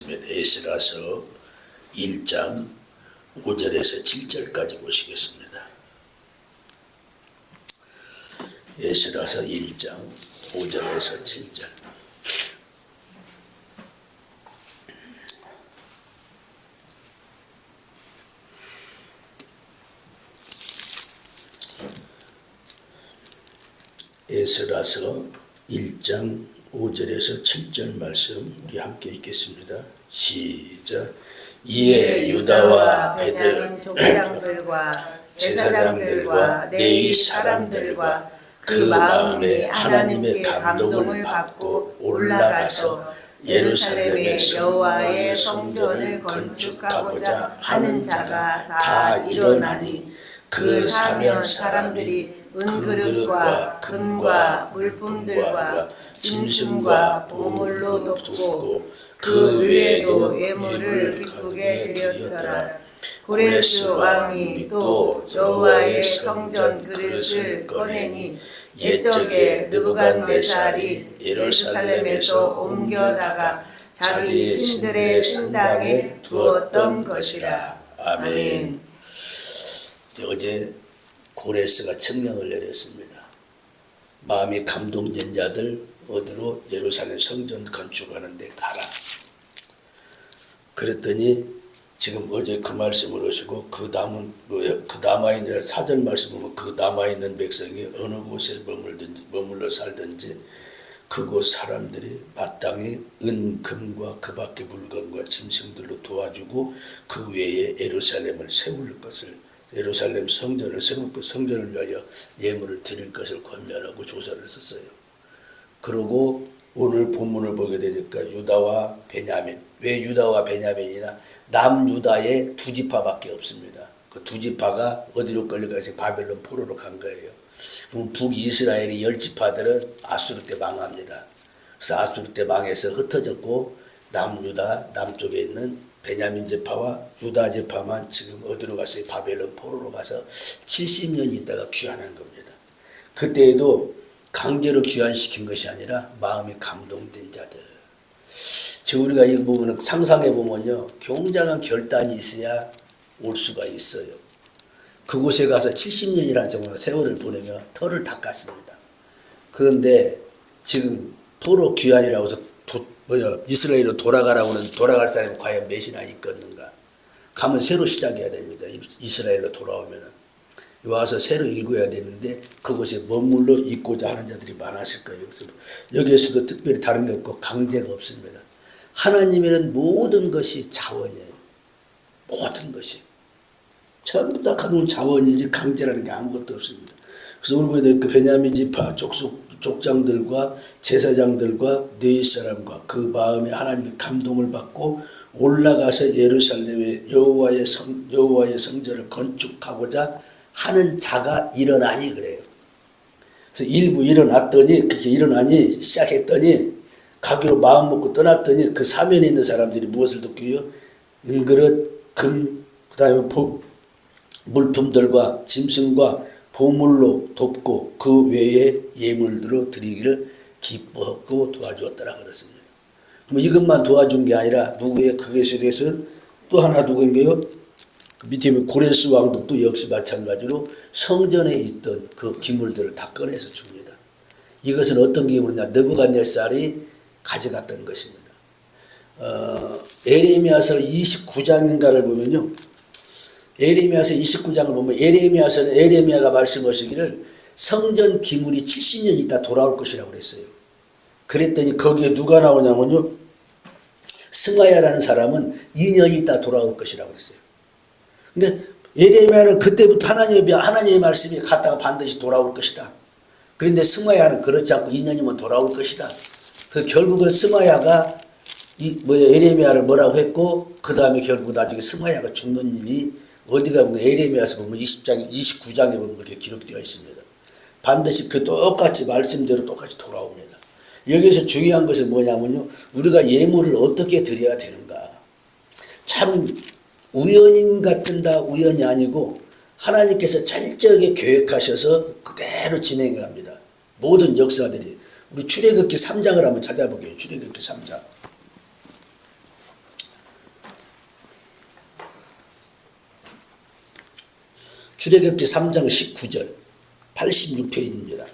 에스라서 1장 5절에서 7절까지 보시겠습니다. 에스라서 1장 5절에서 7절. 에스라서 1장 5절에서 7절 말씀 우리 함께 읽겠습니다. 시작. 이에 유다와 베냐민 족장들과 제사장들과 레위 사람들과 그 마음이 하나님의 감동을 받고 올라가서 예루살렘의 여호와의 성전을 건축하고자 하는 자가 다 일어나니 그 사면 사람들이 은그릇과 금과 물품들과 짐승과 보물로 덮고 그 외에도 예물을 기쁘게 드렸더라. 고레스 왕이 또 여호와의 성전 그릇을 꺼내니 옛적에 느부갓네살이 예루살렘에서 옮겨다가 자기 신들의 신당에 두었던 것이라. 아멘. 어제 고레스가 청명을 내렸습니다. 마음이 감동된 자들 어디로? 예루살렘 성전 건축하는데 가라. 그랬더니 지금 어제 그 말씀을 하시고 그 다음은 뭐예요? 그 남아있는 사절 말씀 보면 그 남아있는 백성이 어느 곳에 머물러 살든지 그곳 사람들이 마땅히 은, 금과 그 밖의 물건과 짐승들로 도와주고 그 외에 예루살렘을 세울 것을, 예루살렘 성전을 세울 것, 성전을 위하여 예물을 드릴 것을 권면하고 조사를 썼어요. 그러고 오늘 본문을 보게 되니까 유다와 베냐민, 왜 유다와 베냐민이나 남유다의 두 지파밖에 없습니다. 그 두 지파가 어디로 끌려가서 바벨론 포로로 간 거예요. 그럼 북이스라엘의 10지파들은 아수르 때 망합니다. 그래서 아수르 때 망해서 흩어졌고 남유다 남쪽에 있는 베냐민 지파와 유다 지파만 지금 어디로 가서 바벨론 포로로 가서 70년 있다가 귀환한 겁니다. 그때에도 강제로 귀환시킨 것이 아니라 마음이 감동된 자들. 지금 우리가 이 부분은 상상해 보면요, 굉장한 결단이 있어야 올 수가 있어요. 그곳에 가서 70년이라는 정도의 세월을 보내며 털을 닦았습니다. 그런데 지금 포로 귀환이라고 해서 이스라엘로 돌아가라고 하는 돌아갈 사람이 과연 몇이나 있겠는가? 가면 새로 시작해야 됩니다. 이스라엘로 돌아오면은. 와서 새로 읽어야 되는데 그곳에 머물러 있고자 하는 자들이 많았을 거예요. 그래서 여기에서도 특별히 다른 게 없고 강제가 없습니다. 하나님에는 모든 것이 자원이에요. 모든 것이. 전부 다 가져온 자원이지 강제라는 게 아무것도 없습니다. 그래서 오늘 보게 그 베냐민 지파 족장들과 제사장들과 레위 사람과 그 마음에 하나님의 감동을 받고 올라가서 예루살렘의 여호와의 성전을 건축하고자 하는 자가 일어나니 그래요. 그래서 일부 일어났더니 그렇게 일어나니 시작했더니 가기로 마음 먹고 떠났더니 그 사면에 있는 사람들이 무엇을 돕고요? 은그릇, 금, 그 다음에 물품들과 짐승과 보물로 돕고 그 외에 예물들로 드리기를 기뻐하고 도와주었더라 그렇습니다. 그럼 이것만 도와준 게 아니라 누구의 그것에 대해서는 또 하나 누구인가요? 밑에 고레스 왕도 또 역시 마찬가지로 성전에 있던 그 기물들을 다 꺼내서 줍니다. 이것은 어떤 기물이냐? 느부갓네살이 가져갔던 것입니다. 에레미야서 29장인가를 보면요. 에레미야서 29장을 보면 에레미야가 말씀하시기를 성전 기물이 70년 있다 돌아올 것이라고 그랬어요. 그랬더니 거기에 누가 나오냐면요. 스마야라는 사람은 2년 있다 돌아올 것이라고 그랬어요. 근데 예레미야는 그때부터 하나님의 말씀이 갔다가 반드시 돌아올 것이다. 그런데 스마야는 그렇지 않고 2년이면 돌아올 것이다. 그 결국은 스마야가 예레미야를 뭐라고 했고 그 다음에 결국 나중에 스마야가 죽는 일이 어디가 보면 예레미야서 보면 29장에 보면 그렇게 기록되어 있습니다. 반드시 그 똑같이 말씀대로 똑같이 돌아옵니다. 여기서 중요한 것은 뭐냐면요. 우리가 예물을 어떻게 드려야 되는가. 참 우연인 같은다 우연이 아니고 하나님께서 철저하게 계획하셔서 그대로 진행을 합니다. 모든 역사들이. 우리 출애굽기 3장을 한번 찾아보게요. 출애굽기 3장. 출애굽기 3장 19절 86페이지입니다.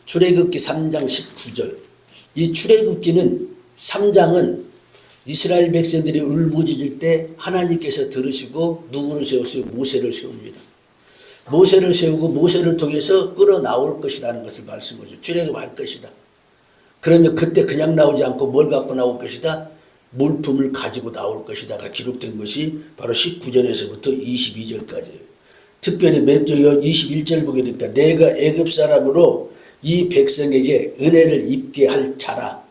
출애굽기 3장 19절. 이 출애굽기는 3장은 이스라엘 백성들이 울부짖을 때 하나님께서 들으시고 누구를 세우세요? 모세를 세웁니다. 모세를 세우고 모세를 통해서 끌어 나올 것이라는 것을 말씀하죠. 출애굽할 것이다. 그러면 그때 그냥 나오지 않고 뭘 갖고 나올 것이다? 물품을 가지고 나올 것이다가 기록된 것이 바로 19절에서부터 22절까지예요. 특별히 맨 21절 보게 됩니다. 내가 애굽 사람으로 이 백성에게 은혜를 입게 할 자라.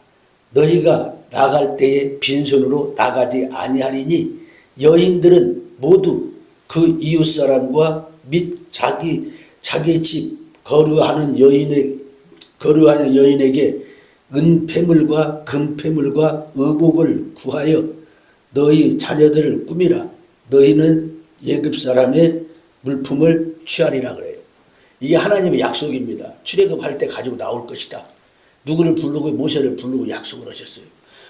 너희가 나갈 때에 빈손으로 나가지 아니하리니 여인들은 모두 그 이웃 사람과 및 자기 집 거류하는 여인에게 은폐물과 금폐물과 의복을 구하여 너희 자녀들을 꾸미라. 너희는 애굽 사람의 물품을 취하리라 그래요. 이게 하나님의 약속입니다. 출애굽할 때 가지고 나올 것이다. 누구를 부르고 모세를 부르고 약속을 하셨어요.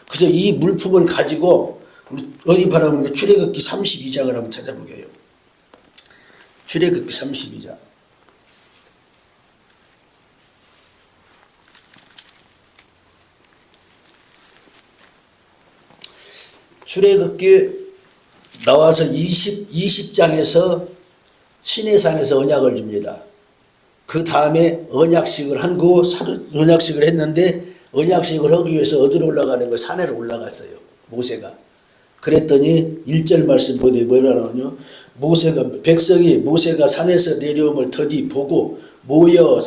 그래서 이 물품을 가지고 어디 바라보면 출애굽기 32장을 한번 찾아보게요. 출애굽기 32장. 출애굽기 나와서 20장에서 시내산에서 언약을 줍니다. 그 다음에 언약식을 한고 언약식을 했는데 언약식을 하기 위해서 어디로 올라가는 거예요? 산에로 올라갔어요. 모세가. 그랬더니 1절 말씀 뭐라냐면요. 백성이 모세가 산에서 내려옴을 더디 보고 모여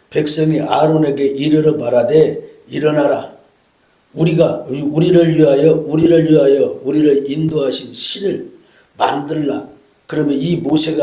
백성이 아론에게 이르러 말하되 일어나라. 우리를 위하여 우리를 인도하신 신을 만들라. 그러면 이 모세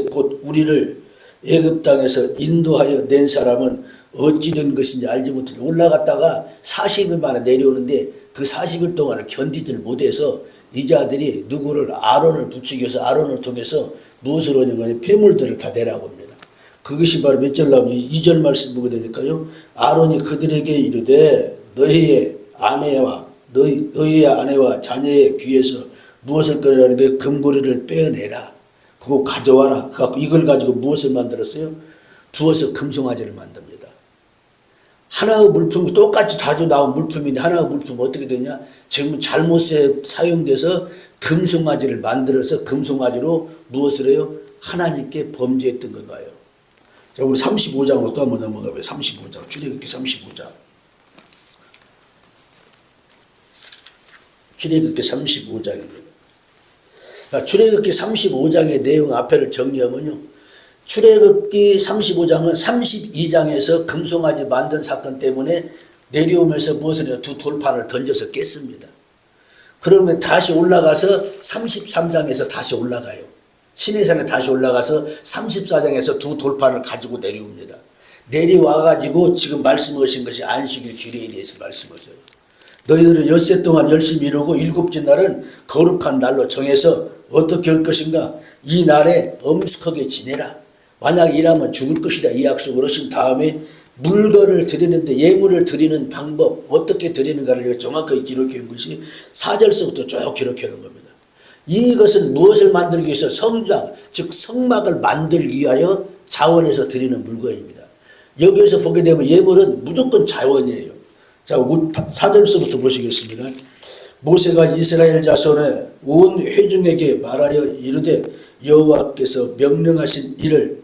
곧 우리를 애굽 땅에서 인도하여 낸 사람은 어찌 된 것인지 알지 못하니 올라갔다가 40일 만에 내려오는데 그 40일 동안을 견디질 못해서 이 자들이 누구를 아론을 부추기 위해서 아론을 통해서 무엇을 하냐면 폐물들을 다 내라고 합니다. 그것이 바로 몇 절 나오면 2절 말씀 보게 되니까요. 아론이 그들에게 이르되 너희의 아내와 자녀의 귀에서 무엇을 꺼내라는 게 금고리를 빼어내라. 그거 가져와라. 이걸 가지고 무엇을 만들었어요? 부어서 금송아지를 만듭니다. 하나의 물품, 똑같이 다져 나온 물품인데 하나의 물품 어떻게 되냐? 지금 잘못 사용돼서 금송아지를 만들어서 금송아지로 무엇을 해요? 하나님께 범죄했던 건가요? 자, 우리 35장으로 또 한번 넘어가봐요. 35장. 출애굽기 35장. 출애굽기 35장입니다. 출애굽기 35장의 내용 앞에를 정리하면요. 출애굽기 35장은 32장에서 금송아지 만든 사건 때문에 내려오면서 무엇을 해요? 두 돌판을 던져서 깼습니다. 그러면 다시 올라가서 33장에서 다시 올라가요. 시내산에 다시 올라가서 34장에서 두 돌판을 가지고 내려옵니다. 내려와가지고 지금 말씀하신 것이 안식일 규례에 대해서 말씀하셔요. 너희들은 엿새 동안 열심히 이루고 일곱째 날은 거룩한 날로 정해서 어떻게 할 것인가? 이 날에 엄숙하게 지내라. 만약 일하면 죽을 것이다. 이 약속을 하신 다음에 물건을 드리는데 예물을 드리는 방법 어떻게 드리는가를 정확하게 기록해 온 것이 4절서부터 쭉 기록해 놓은 겁니다. 이것은 무엇을 만들기 위해서 성장 즉 성막을 만들기 위하여 자원해서 드리는 물건입니다. 여기에서 보게 되면 예물은 무조건 자원이에요. 자, 4절서부터 보시겠습니다. 모세가 이스라엘 자손의 온 회중에게 말하여 이르되 여호와께서 명령하신 일을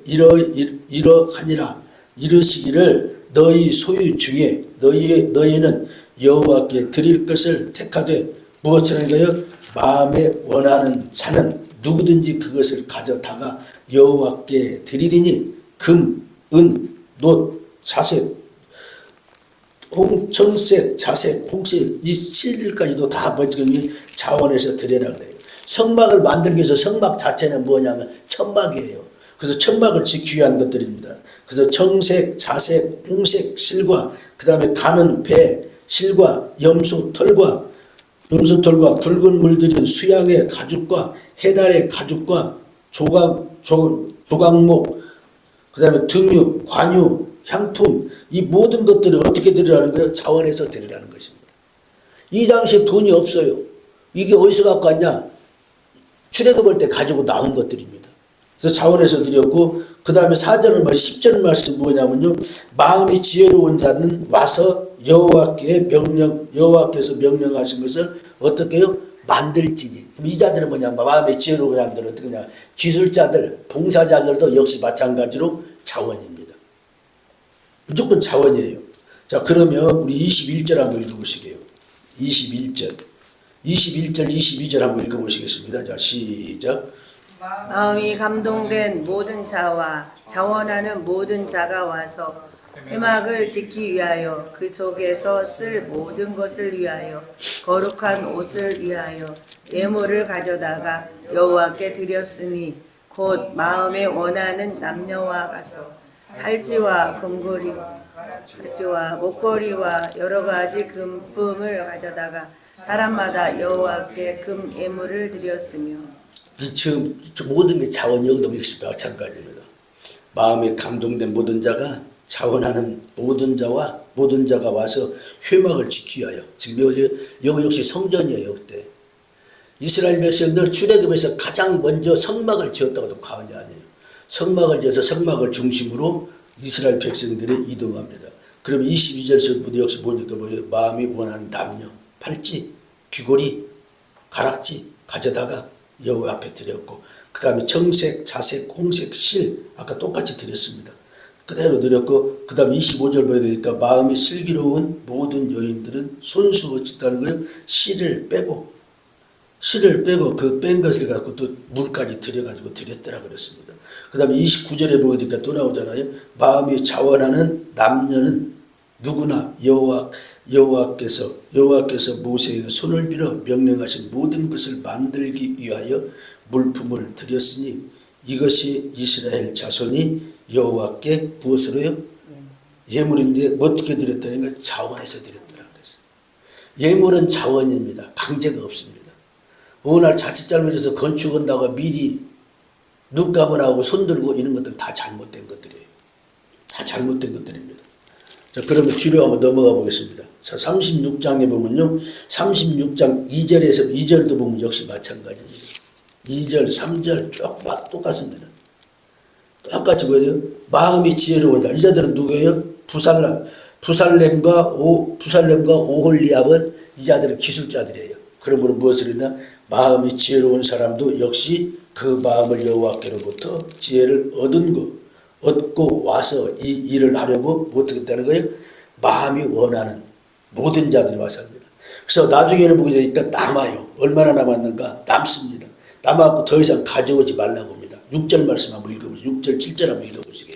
이러하니라. 이르시기를 너희 소유 중에 너희는 여호와께 드릴 것을 택하되 무엇을 하는가요? 마음에 원하는 자는 누구든지 그것을 가져다가 여호와께 드리리니 금, 은, 놋, 자색, 청색, 자색, 홍색 이 실들까지도 다 번지경이 자원해서 드려라 그래요. 성막을 만들기 위해서 성막 자체는 뭐냐면 천막이에요. 그래서 천막을 지키기 위한 것들입니다. 그래서 청색, 자색, 홍색 실과 그 다음에 가는 배, 실과 염소털과 붉은 물들인 수양의 가죽과 해달의 가죽과 조각목 그 다음에 등유, 관유, 향품 이 모든 것들을 어떻게 드리라는 거예요? 자원해서 드리라는 것입니다. 이 당시에 돈이 없어요. 이게 어디서 갖고 왔냐? 출애굽할 때 가지고 나온 것들입니다. 그래서 자원해서 드렸고, 그 다음에 4절 말씀, 10절 말씀 뭐냐면요, 마음이 지혜로운 자는 와서 여호와께서 명령하신 것을 어떻게 해요? 만들지니. 이 자들은 뭐냐, 마음이 지혜로운 자들은 어떻게 냐, 기술자들, 봉사자들도 역시 마찬가지로 자원입니다. 무조건 자원이에요. 자, 그러면 우리 21절 한번 읽어보시게요. 21절, 22절 한번 읽어보시겠습니다. 자, 시작. 마음이 감동된 모든 자와 자원하는 모든 자가 와서 회막을 짓기 위하여 그 속에서 쓸 모든 것을 위하여 거룩한 옷을 위하여 예물을 가져다가 여호와께 드렸으니 곧 마음에 원하는 남녀와 가서 팔찌와 목걸이와 여러 가지 금품을 가져다가 사람마다 여호와께 금 예물을 드렸으며. 지금 모든 게 자원, 여기도 역시 마찬가지입니다. 마음에 감동된 모든 자가 자원하는 모든 자가 와서 회막을 지키기 위하여. 지금 여기 역시 성전이에요. 그때 이스라엘 백성들 출애굽에서 가장 먼저 성막을 지었다고도 과언이 아니에요. 성막을 지어서 성막을 중심으로 이스라엘 백성들이 이동합니다. 그럼 22절에서부터 역시 보니까 뭐예요? 마음이 원하는 남녀, 팔찌, 귀걸이, 가락지 가져다가 여호와 앞에 드렸고, 그 다음에 청색, 자색, 홍색, 실 아까 똑같이 드렸습니다. 그대로 드렸고, 그 다음에 25절 보야 되니까 마음이 슬기로운 모든 여인들은 손수 어쨌다는 거예요? 실을 빼고 그 뺀 것을 갖고 또 물까지 들여가지고 드렸더라 그랬습니다. 그 다음에 29절에 보게 되니까 또 나오잖아요. 마음이 자원하는 남녀는 누구나 여호와께서 모세에게 손을 빌어 명령하신 모든 것을 만들기 위하여 물품을 드렸으니 이것이 이스라엘 자손이 여호와께 무엇으로요? 예물인데 어떻게 드렸다는 거? 자원해서 드렸더라 그랬어요. 예물은 자원입니다. 강제가 없습니다. 어느 날 자칫 잘못해서 건축한다고 미리 눈 감으라고 손들고 이런 것들은 다 잘못된 것들이에요. 다 잘못된 것들입니다. 자, 그러면 뒤로 한번 넘어가 보겠습니다. 자, 36장에 보면요, 36장 2절도 보면 역시 마찬가지입니다. 2절, 3절 쭉 똑같습니다. 똑같이 뭐예요? 마음이 지혜로운 자. 이 자들은 누구예요? 부살렘과 오홀리압은 이 자들은 기술자들이에요. 그러므로 무엇을 했나? 마음이 지혜로운 사람도 역시 그 마음을 여호와께로부터 지혜를 얻고 와서 이 일을 하려고 어떻게 했다는 거예요? 마음이 원하는 모든 자들이 와서 합니다. 그래서 나중에는 보게 되니까 남아요. 얼마나 남았는가? 남습니다. 남아갖고 더 이상 가져오지 말라고 합니다. 6절 말씀 한번 읽어보시죠. 6절, 7절 한번 읽어보시게.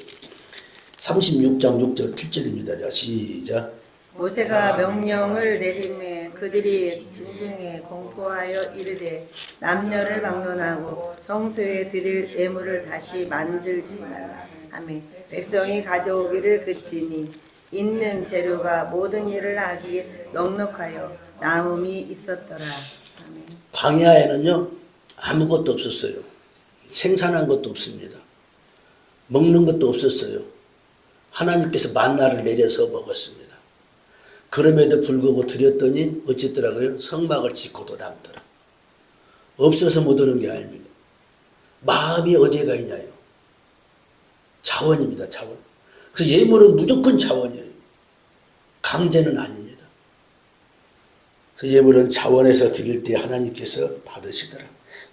36장 6절, 7절입니다. 자, 시작. 모세가 명령을 내림에 그들이 진중에 공포하여 이르되 남녀를 막론하고 성소에 드릴 예물을 다시 만들지 말라 하며 백성이 가져오기를 그치니 있는 재료가 모든 일을 하기에 넉넉하여 남음이 있었더라. 아멘. 광야에는요 아무것도 없었어요. 생산한 것도 없습니다. 먹는 것도 없었어요. 하나님께서 만나를 내려서 먹었습니다. 그럼에도 불구하고 드렸더니 어쨌더라고요? 성막을 짓고도 남더라. 없어서 못 오는 게 아닙니다. 마음이 어디에 있냐요? 자원입니다. 자원. 그래서 예물은 무조건 자원이에요. 강제는 아닙니다. 그래서 예물은 자원에서 드릴 때 하나님께서 받으시더라.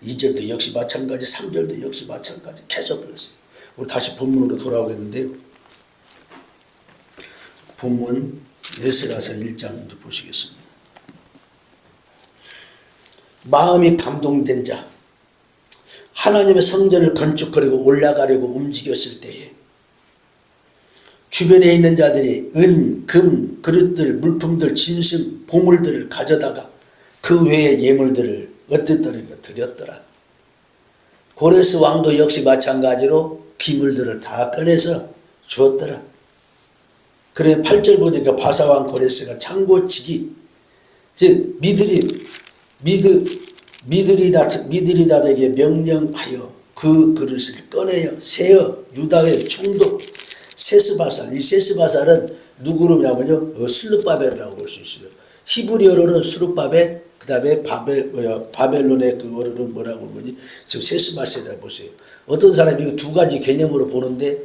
2절도 역시 마찬가지, 3절도 역시 마찬가지. 계속 그랬어요. 우리 다시 본문으로 돌아오겠는데요. 본문 에스라서 1장 보시겠습니다. 마음이 감동된 자, 하나님의 성전을 건축하려고 올라가려고 움직였을 때에 주변에 있는 자들이 은, 금, 그릇들, 물품들, 짐승, 보물들을 가져다가 그 외의 예물들을 어땠더라? 드렸더라. 고레스 왕도 역시 마찬가지로 기물들을 다 꺼내서 주었더라. 그래 8절 보니까 바사왕 고레스가 창고치기, 즉 미드리닷에게 명령하여 그 그릇을 꺼내어 세어 유다의 총독 세스바살, 이 세스바살은 누구로냐면요 슬룹바벨이라고 볼 수 있어요. 히브리어로는 수룹바벨, 그 다음에 바벨론의 그거는 뭐라고 뭐지? 지금 세스바셀이라고 보세요. 어떤 사람이 이거 두 가지 개념으로 보는데,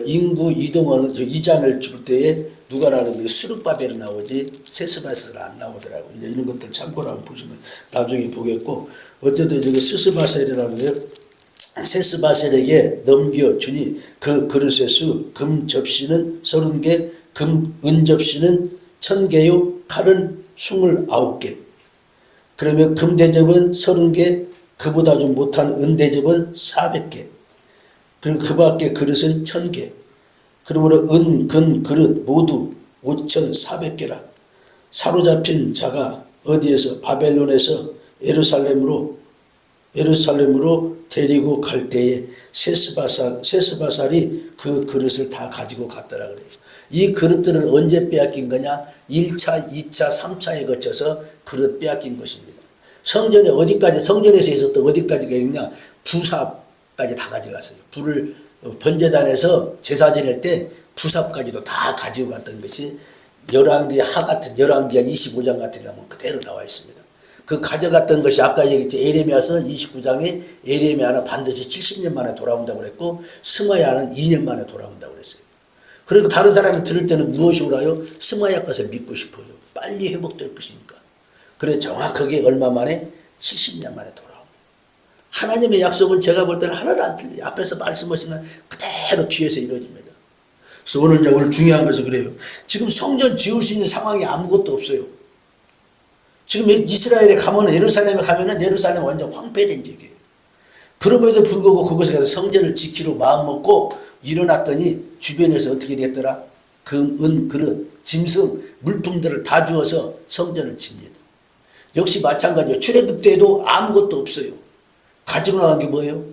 인구 이동하는, 이장을 줄 때에 누가 나오는데, 수룹바벨이 나오지, 세스바셀은 안 나오더라고요. 이제 이런 것들 참고로 한번 보시면 나중에 보겠고, 어쨌든 저기 세스바셀이라는 게, 세스바셀에게 넘겨주니 그 그릇의 수, 금 접시는 30개, 은 접시는 1000개요, 칼은 29개. 그러면 금 대접은 30개, 그보다 좀 못한 은 대접은 400개. 그리고 그 밖에 그릇은 1000개. 그러므로 은, 금, 그릇 모두 5400개라. 사로잡힌 자가 어디에서? 바벨론에서 예루살렘으로 데리고 갈 때에 세스바살이 그 그릇을 다 가지고 갔더라 그래요. 이 그릇들은 언제 빼앗긴 거냐? 1차, 2차, 3차에 거쳐서 그릇 빼앗긴 것입니다. 성전에 어디까지, 성전에서 있었던 어디까지가 있냐? 부삽까지 다 가져갔어요. 불을 번제단에서 제사 지낼 때 부삽까지도 다 가지고 갔던 것이 열왕기하 25장 같은 데 가면 그대로 나와 있습니다. 그 가져갔던 것이 아까 얘기했지, 에레미야서 29장에 에레미야는 반드시 70년 만에 돌아온다고 그랬고, 스마야는 2년 만에 돌아온다고 그랬어요. 그리고 다른 사람이 들을 때는 무엇이 오라요? 스마야 것을 믿고 싶어요. 빨리 회복될 것이니까. 그래서 정확하게 얼마 만에? 70년 만에 돌아옵니다. 하나님의 약속은 제가 볼 때는 하나도 안 틀려요. 앞에서 말씀하시면 그대로 뒤에서 이루어집니다. 그래서 오늘 중요한 것은 그래요. 지금 성전 지을 수 있는 상황이 아무것도 없어요. 지금 이스라엘에 가면은, 예루살렘에 가면은 예루살렘 완전 황폐된 지역이에요. 그럼에도 불구하고 그곳에 가서 성전을 지키러 마음먹고 일어났더니 주변에서 어떻게 됐더라? 금, 은, 그릇, 짐승, 물품들을 다 주어서 성전을 칩니다. 역시 마찬가지예요. 출애굽 때도 아무것도 없어요. 가지고 나간 게 뭐예요?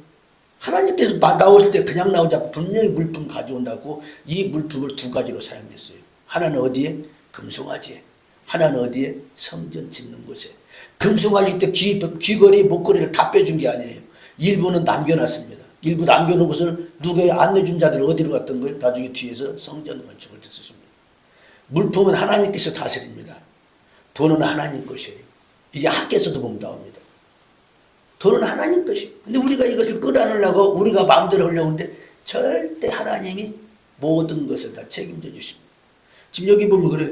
하나님께서 나오실 때 그냥 나오지 않고 분명히 물품 가져온다고 이 물품을 두 가지로 사용했어요. 하나는 어디에? 금송아지에. 하나는 어디에? 성전 짓는 곳에. 금송아지 때 귀걸이, 목걸이를 다 빼준 게 아니에요. 일부는 남겨놨습니다. 일부 남겨놓은 것을 누구의 안내준 자들이 어디로 갔던 거예요? 나중에 뒤에서 성전 건축을 쓰십니다. 물품은 하나님께서 다스립니다. 돈은 하나님 것이에요. 이게 학교에서도 보면 나옵니다. 돈은 하나님 것이에요. 근데 우리가 이것을 끌어안으려고 우리가 마음대로 하려고 하는데 절대 하나님이 모든 것을 다 책임져 주십니다. 지금 여기 보면 그래요.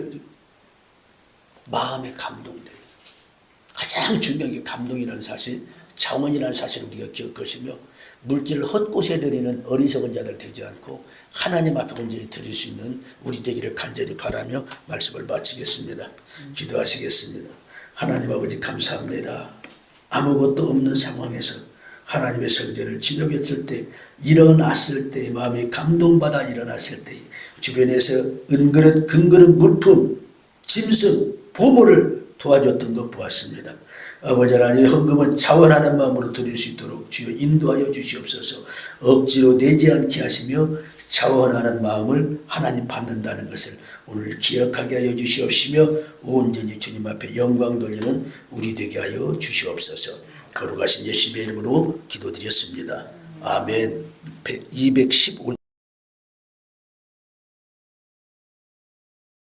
마음에 감동돼요. 가장 중요한 게 감동이라는 사실, 자원이라는 사실을 우리가 기억할 것이며, 물질을 헛곳에 드리는 어리석은 자들 되지 않고 하나님 앞에 온전히 드릴 수 있는 우리 되기를 간절히 바라며 말씀을 마치겠습니다. 기도하시겠습니다. 하나님 아버지 감사합니다. 아무것도 없는 상황에서 하나님의 성전을 지적했을 때, 일어났을 때, 마음이 감동받아 일어났을 때, 주변에서 은그릇, 금그릇, 물품, 짐승, 보물을 도와줬던 것 보았습니다. 아버지 하나님, 헌금은 자원하는 마음으로 드릴 수 있도록 주여 인도하여 주시옵소서. 억지로 내지 않게 하시며 자원하는 마음을 하나님 받는다는 것을 오늘 기억하게 하여 주시옵시며, 온전히 주님 앞에 영광 돌리는 우리 되게 하여 주시옵소서. 거룩하신 예수님의 이름으로 기도드렸습니다. 아멘. 215